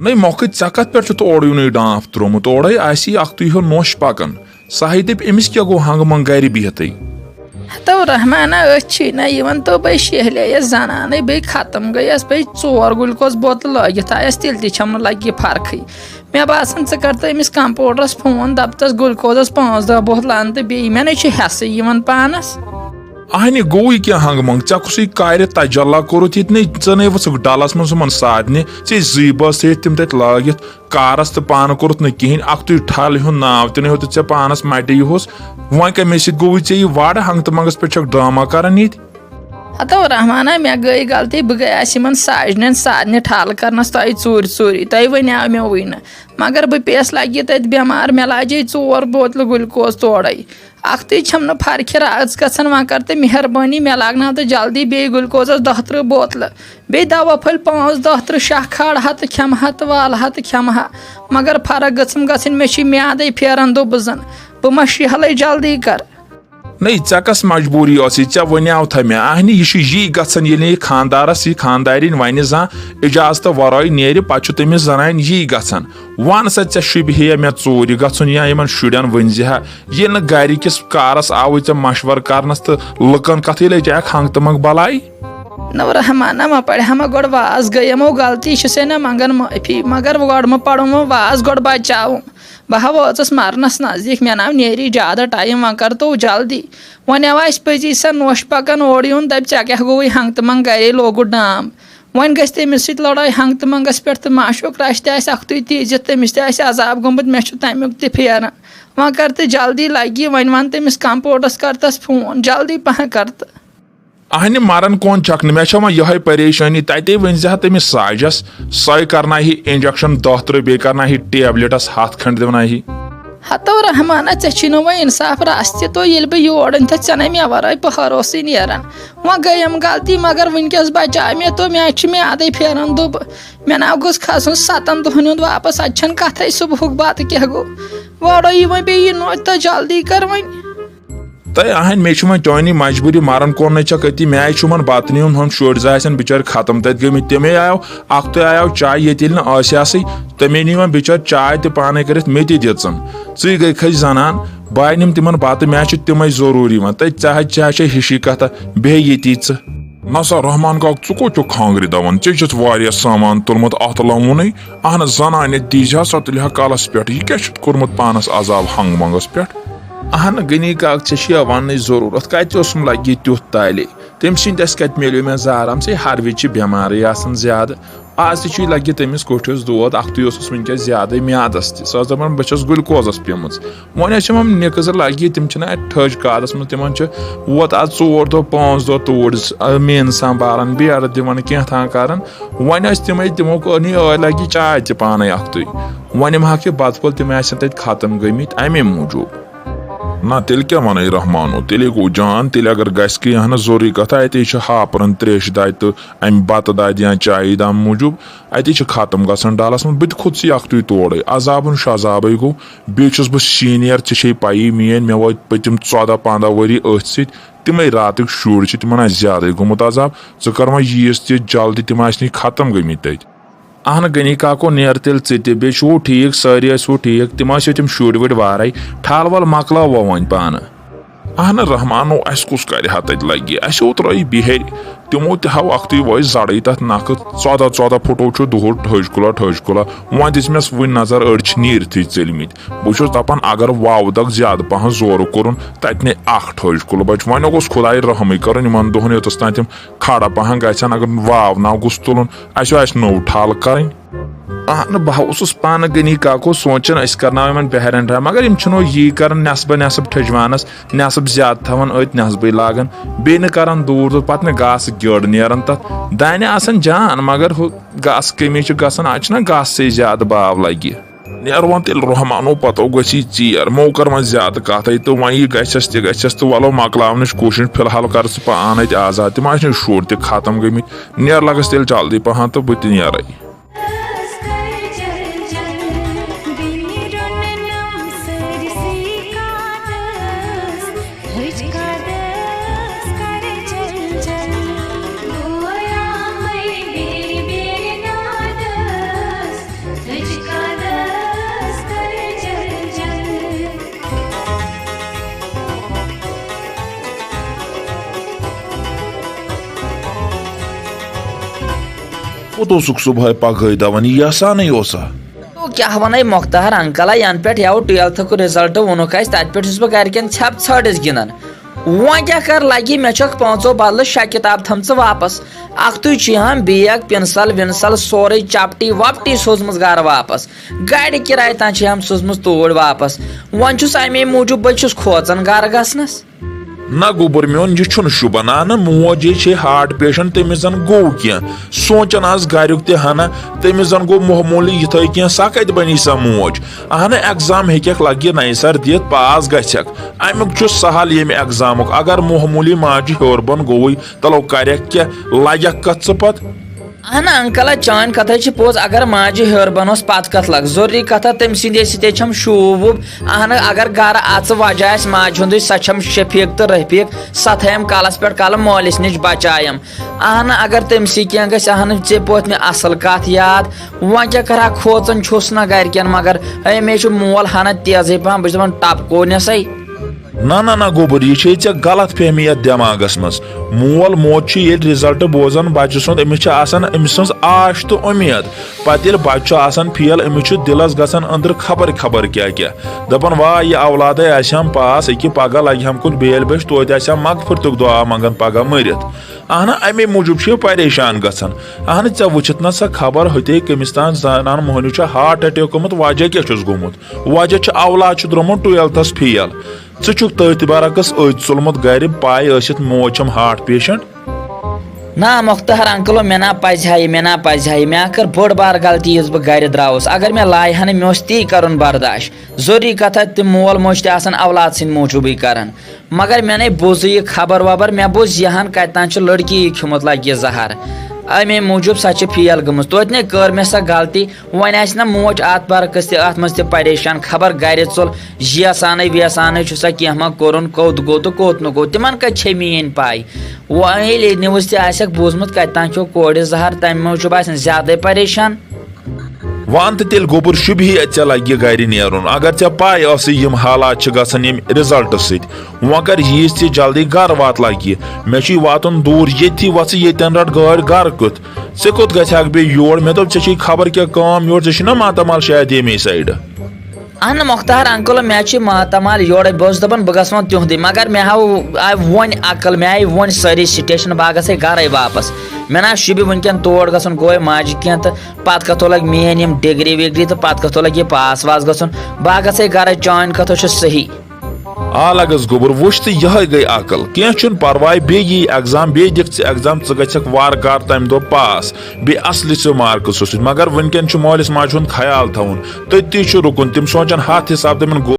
नहीं मौके चे कत पे तोड़ यून डांफ त्रोमुत ओड़े अख्तु हो नोश पकान सह दप अमिस क्या गो हंग मंग गर बिहत तो रहमाना ना यन तो बे शहले जनान बे खत्म गयस बे 4 ग्लूकोज बोतल लगित आयस तिल तम लगे फर्क मे बासान चे कर अमिस कंपाउंडरस फोन दपतस ग्लूकोजस 5-10 बोतल अन तो बे मे हेस पानस अहन गो क्या हंग मंग चे कुस कार तजल्ला कोरुत ये चे वुक डालस मन साधने चे जीबस तम तत लगित कारस तो पान कोरुत न कहें अख्तु ठल हूं नाव तन होत चे पानस मटे यहोस वन कमे गो चे यह वाड़ हंग तो मंगस पे ड्रामा करान ये हतो रहमाना मे गई गलती बह गयास साजन साधने ठल करनस तह चूर चूरी तह वनाव मे वन मगर बह पेस लगे तत बेमार मे लाजे 4 बोतल ग्लूकोज तोड़े अख्तु छम न फर्क राज गन वन कर तो मेहरबानी मे लागना तो जल्दी बे ग्लूकोजस 10-13 बोतल बे दवा फल 5-10 शाह खाड़ हा तो खेम हा तो वाल हा तो खेम हा मगर फर्क गम गन मे म्यादे फेरन दोप जन बह मा शहल जल्दी कर नहीं चे कस मजबूरी चे वनाव थ मे अहन यह गन ये खानदारस यह खानदारिन वन जा इजाजत वर नेर पे तमिस जनान यह गन वन सा चे शुबह मे चूर गन या इन शुरन वन हा ये गर किस कारस आव चे मशवर करनस तो लुकन कथ लजैक हंग तमंग बलाई न रहमाना मा पढ़ हम गोड़ वाज गयमो गलती से न मंगन माफी मगर गोड़ म पढ़ो वाज गोड़ बचाव बह वस मरनस नजदीक मे नाव नेरी ज्यादा टाइम वन कर तो जल्दी वन पजी सा नोश पकान ओर यून दप चे क्या गो हंग तमंग गरे लोगु डाम वन गस तमिस लड़ाई हंग तमंगस पे तो माशुक रश तख्तु तीजित तमिस अजाब गोमुत मे तमुक त फेरन वन कर तो जल्दी लगी वन तमिस कंपाउंडरस करतस फोन जल्दी पह कर अहन मरन कौन चकन मे यह परेशानी तते वन तमिस साजस सह करना इंजेक्शन 10 बे करना टेबलेटस 7 खंड दिवना हतो रहमाना चे वो इंसाफ रास्ते तो ये बह योर चे मे वर भरोस नेरान वह गयम गलती मगर वनकस बचा मे तो मे म्यादे फेरन दोप मे नाव गोस खसन 7 दोहन हुंद वापस अच्छन कथ सुबह बात क्या गो वोड़ो ये बे नो तो जल्दी कर वन तय अहन मे चानी मजबूरी मरन कौन कति मे आय बतन हम शुर जान बिचार खत्म तत गई तमे आयो अख्त आयो चाय ये नस तमे नी बिचार चाय तो पाने कर मे दिचन ची गई खज जनान बह निम तिमन बत मे तमें जरूरी वन तह चाहे हिशी कथ बे ये नसा रहमान का को खांगरी दवन चे सामान तुलमुत अत लवुन अहन जनान दीजा सा तुल कलस पे यह क्या कोर्मुत पानस अजाब हंग मंगस पे अहन गनी का चे वन जरूरत कतम लगे तुथ ताले तम सस कत मिलो मे आराम से हर वि बेमार ज्यादा आज तह लगे तमिस कोठस दोद अख्तु वनकस ज्यादा म्यादस तह दपान बस ग्लूकोजस पेम वन निकजर लगे तम ठज कादस मज तिम वोत आज 4 दह 5 दह तोड़ मेन संभालान बेड़ दिवान क्या कर वन तमो लगे चाय त पान अख्तु वन मा बत पल तम तत खत्म गमित अमे मूजूब ना तेल क्या वन रहमानो तेल गो जान तेल अगर गस कह जोरी कथ अत हापरन त्रेश दाय तो अम बत दाय या चाय दाम मूजूब अत खत्म गसन डालस मज बत खुद अख्तु तोड़े अजाबन शजाब गो बेस बह सीनियर ऐ पी मेन मे वो पतम 14-15 वरी अथ सी तमें रात शुर तिमन ज्यादा गोमुत अजाब कर यीस जल्दी तम खत्म गमित तत अहन गनी काको नेर तेल चे बे ठीक सारी ठीक तम तम शुर वुर वारे ठल वल मकल वन पान अहन रहमानो अस कुस कर तत लगे अस त्र बिहर तमो तव अख्त वो जड़े तथ नख 14 फुटो दुह ठज कुला वन दिस वन नजर अड़ नीरथ चलमित बहुत दपान अगर वाव दग ज्यादा पह जोर कोर तत ने ठज कुल बच वन गोस खुदाय रहम कर इन दोहन योतस तान तम खड़ा पह गन अगर वाव ना गोस तुलन अस नौ ठल कर अहन बह पान गनी काको सोचन करना बहरन रहा मगर यी कर नस्ब नस्ब ठजवानस नस्ब ज्यादा थवान अत नस्ब लागन बे कर दूर दूर पे घास गिड़ नेरन तथ दाने आसन जान मगर घास कमी गसन आज घास से ज्यादा बाव लगे नेर वन तेल रहमानो पतो गसी चीर मो कर ज्यादा कथ तो वह गस तो वलो मकलावन कोशिश फिलहाल कर पान आजाद तम शुर त खत्म गमित नेर लगस तेल जल्दी पहन तो बह नेर कपत ओसुक सुबह पगह दवन यसाने ओसा तो क्या वन मोख्तार अंकल यन पे आव 12th रिजल्ट वोनुक तत पे बह गरकन छप छड़स गिंदन वो क्या कर लगी मे 5 बदल 6 किताब थम वापस अख्तु बैग पेंसिल विंसल सोरे चपटी वपटी सोजम गर वापस गाड़ी किराए तान सोजम तोड़ वापस वन अमे मूजूब बस खोचन गर गसनस ना गोबर मोन यह शुबन ना मोज ये हार्ट पेशेंट तमिस जन गो कह सोचन आज गारुक तहना तमिस जन गो मामूली इत कह सा कत बनी सा मोज अहन एग्जाम हेक लगे नई सर दित पास गक अमुक सहल ये एग्जामुक अगर मामूली माज हर बन गोई तलो कर लग कत पत अहन अंकल चान कथा पोज अगर माजि हर बनोस पत कत लग जरूरी कथा तम सिंदे सम शूब वूब अहन अगर गर अच वजह माज हुंद सम शफीक तो रफीक स थम कलस पे कल मोलिस नश बचायम अहन अगर तम कह गह अहन ऐ पोत मे असल कत याद वह क्या करा खोचन छुस ना गरकन मगर मे मोल हना तेज पहन बस दपान टपको नसै ना गोबर यह गलत फहमी ये दिमागस मज मोल मोज ये रिजल्ट बोजान बच्चे सुंद अमिस आश तो उम्मीद पे बच्चा फेल अमिस दिलस गसान अंदर खबर खबर क्या क्या दपान वाह यह औलाद आम पास अके पगह लगे हम कुन बेल बेश तो मगफरतुक दुआ मंगन पगह मरित अहन अमे मूजूब परेशान गसान अहन ऐ वुचित ना सा खबर हते कमिस तान जनान मोहनी हार्ट अटैक गोमुत वजह क्या गोमुत वजह औलाद द्रोमुत 12th फेल ुक तथ बरकस चुलमुत गर पाई मोज हार्ट पेशेंट ना मुख्तार अंकलो मे ना पजह मे कर बड़ बार गलती बह गर द्रावस अगर मे लाय हन मे ती कर बर्दाश्त जरूरी कथा तम मोल मोज औलाद सिंद मूजूबी कर मगर मे ने बोज यह खबर वबर मे बोज यहान कतान लड़की खिमुत लगे जहर अमे मूजूब सा फेल गमज तो ने कर मे सा गलती वन ना मोज अत बरकस अत मज परेशान खबर गर चुल येसाने वेसाने सा कह मा कोर कोत गो तो कोत न गो तिमन कत मीन पाई ये न्यूज तक बोजमुत कतान कोड़ जहर तम मूजूब ज्यादा परेशान वन तो तेल गोबर शुभी ऐ लगे गर नेरुन अगर ऐ पाई यम हालात गसान रिजल्ट सत वो कर यीस जल्दी गर वात लगे मे वातन दूर ये वच येन रट गाड़ गर कुत ऐ कोत गक बे योर मे दोप ऐ खबर क्या काम योर ऐ मातामाल शायद ये साइड अहन मुख्तार अंकल मे मातामाल योर बस दपान बह गस वो तुहद मगर मे आय वन अकल मे आई वन सारी स्टेशन बह गई गर वापस मे ना शुभ वनकन तोड़ गसन गो माज कह तो पत कथो लग मेन यम डिग्री विग्री तो पत कथो लग पास वास गसन बह गई गर चान कथो सही आ लगस गोबर वुच तो यह गई अकल कह परवाय बे यी एग्जाम बे दिख एग्जाम गक वार कार तम दो पास बे असली मार्क्स मगर वनकन मालिस माज ख्याल थवन तत्ती रुकन तम सोचान हाथ हिसाब तम